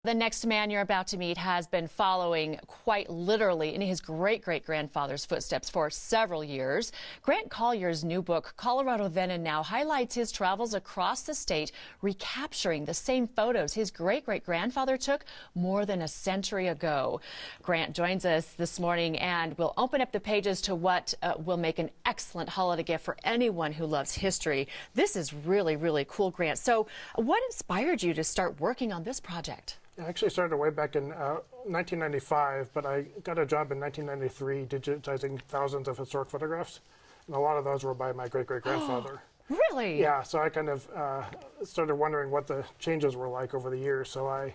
The next man you're about to meet has been following quite literally in his great-great-grandfather's footsteps for several years. Grant Collier's new book, Colorado Then and Now, highlights his travels across the state, recapturing the same photos his great-great-grandfather took more than a century ago. Grant joins us this morning and will open up the pages to what will make an excellent holiday gift for anyone who loves history. This is really, really cool, Grant. So what inspired you to start working on this project? I actually started way back in 1995, but I got a job in 1993 digitizing thousands of historic photographs, and a lot of those were by my great-great-grandfather. Really? Yeah, so I kind of started wondering what the changes were like over the years. So I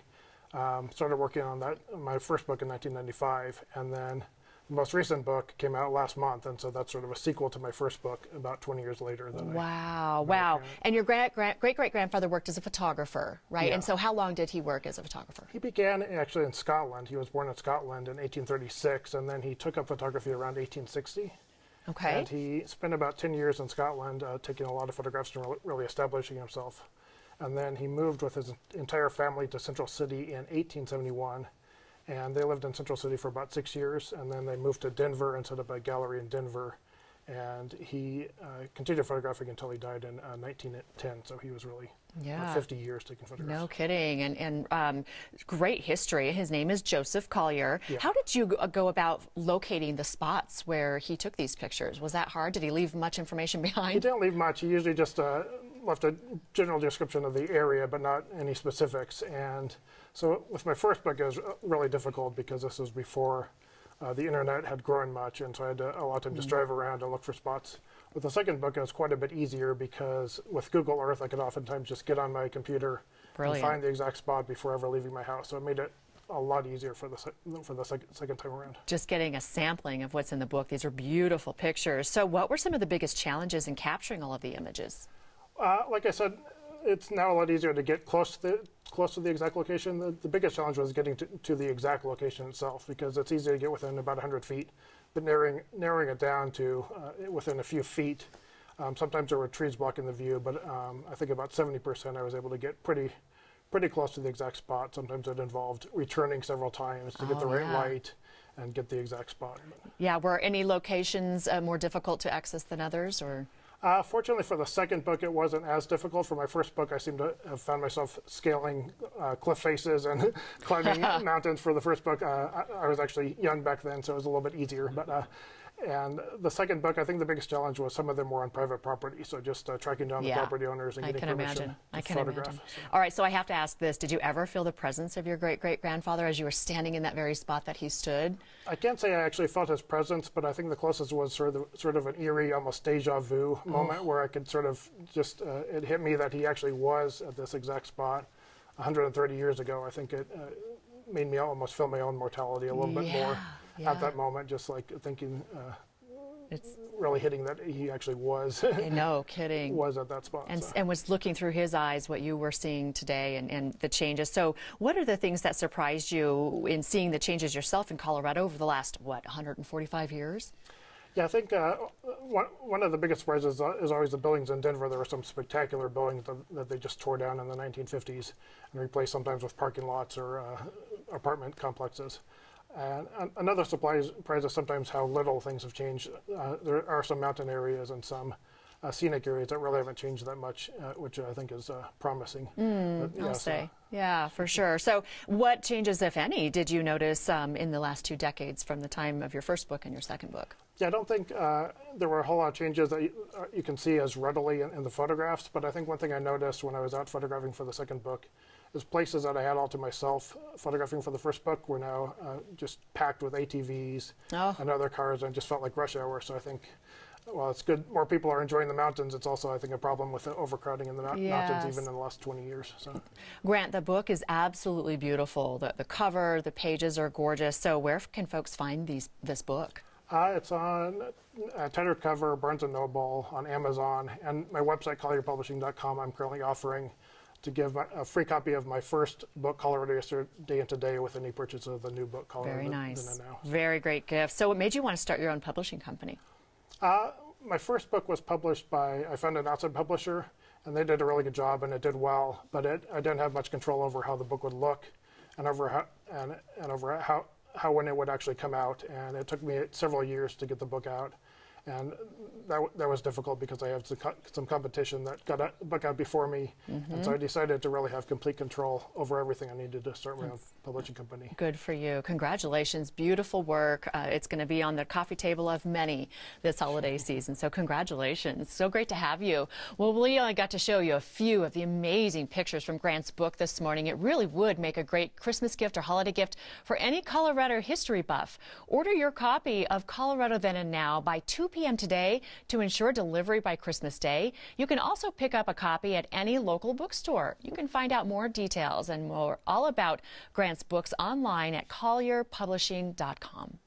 started working on my first book in 1995, and then the most recent book came out last month, and so that's sort of a sequel to my first book about 20 years later. Wow. And your great-great-grandfather worked as a photographer, right? Yeah. And so how long did he work as a photographer? He began actually in Scotland. He was born in Scotland in 1836, and then he took up photography around 1860. Okay. And he spent about 10 years in Scotland taking a lot of photographs and really establishing himself. And then he moved with his entire family to Central City in 1871. And they lived in Central City for about 6 years, and then they moved to Denver and set up a gallery in Denver. And he continued photographing until he died in 1910, so he was really 50 years taking photographs. No kidding, and great history. His name is Joseph Collier. Yeah. How did you go about locating the spots where he took these pictures? Was that hard? Did he leave much information behind? He didn't leave much. He usually just left a general description of the area, but not any specifics. And so with my first book, it was really difficult because this was before the internet had grown much, and so I had a lot of time just drive around and look for spots. With the second book, it was quite a bit easier because with Google Earth, I could oftentimes just get on my computer and find the exact spot before ever leaving my house. So it made it a lot easier for the second time around. Just getting a sampling of what's in the book. These are beautiful pictures. So what were some of the biggest challenges in capturing all of the images? Like I said, it's now a lot easier to get close to the exact location. The biggest challenge was getting to the exact location itself, because it's easy to get within about 100 feet, but narrowing it down to within a few feet. Sometimes there were trees blocking the view, but I think about 70% I was able to get pretty close to the exact spot. Sometimes it involved returning several times to get the right light and get the exact spot. Yeah, were any locations more difficult to access than others, or? Fortunately for the second book, it wasn't as difficult. For my first book, I seem to have found myself scaling cliff faces and climbing mountains. For the first book, I was actually young back then, so it was a little bit easier. But and the second book, I think the biggest challenge was some of them were on private property, so just tracking down the property owners and getting permission to photograph. All right, so I have to ask this. Did you ever feel the presence of your great-great-grandfather as you were standing in that very spot that he stood? I can't say I actually felt his presence, but I think the closest was sort of an eerie, almost deja vu moment where I could sort of just, it hit me that he actually was at this exact spot 130 years ago. I think it made me almost feel my own mortality a little bit more at that moment, just like thinking, it's really hitting that he actually was. No kidding. Was at that spot. And was looking through his eyes what you were seeing today and the changes. So what are the things that surprised you in seeing the changes yourself in Colorado over the last, 145 years? Yeah, I think one of the biggest surprises is always the buildings in Denver. There were some spectacular buildings that they just tore down in the 1950s and replaced sometimes with parking lots or apartment complexes. And another surprise is sometimes how little things have changed. There are some mountain areas and some scenic areas that really haven't changed that much, which I think is promising. I'll say. Yeah, for sure. So what changes, if any, did you notice in the last 2 decades from the time of your first book and your second book? Yeah, I don't think there were a whole lot of changes that you can see as readily in the photographs, but I think one thing I noticed when I was out photographing for the second book is places that I had all to myself photographing for the first book were now just packed with ATVs and other cars, and just felt like rush hour. So I think, well, it's good more people are enjoying the mountains. It's also, I think, a problem with the overcrowding in the mountains even in the last 20 years. So. Grant, the book is absolutely beautiful. The cover, the pages are gorgeous. So where can folks find this book? It's on tattered cover, Barnes & Noble, on Amazon, and my website, collierpublishing.com. I'm currently offering to give a free copy of my first book, Colorado Yesterday and Today, with any purchase of the new book, Colorado Very nice. Then and Now. Very great gift. So what made you want to start your own publishing company? My first book was published by, I found an outside publisher, and they did a really good job, and it did well, but I didn't have much control over how the book would look. and over how when it would actually come out. And it took me several years to get the book out. And that was difficult because I had some competition that got a book out before me. And so I decided to really have complete control over everything. I needed to start my own publishing company. Good for you. Congratulations. Beautiful work. It's going to be on the coffee table of many this holiday season. So congratulations. So great to have you. Well, we only got to show you a few of the amazing pictures from Grant's book this morning. It really would make a great Christmas gift or holiday gift for any Colorado history buff. Order your copy of Colorado Then and Now by 2 p.m. today to ensure delivery by Christmas Day. You can also pick up a copy at any local bookstore. You can find out more details and more all about Grant's books online at collierpublishing.com.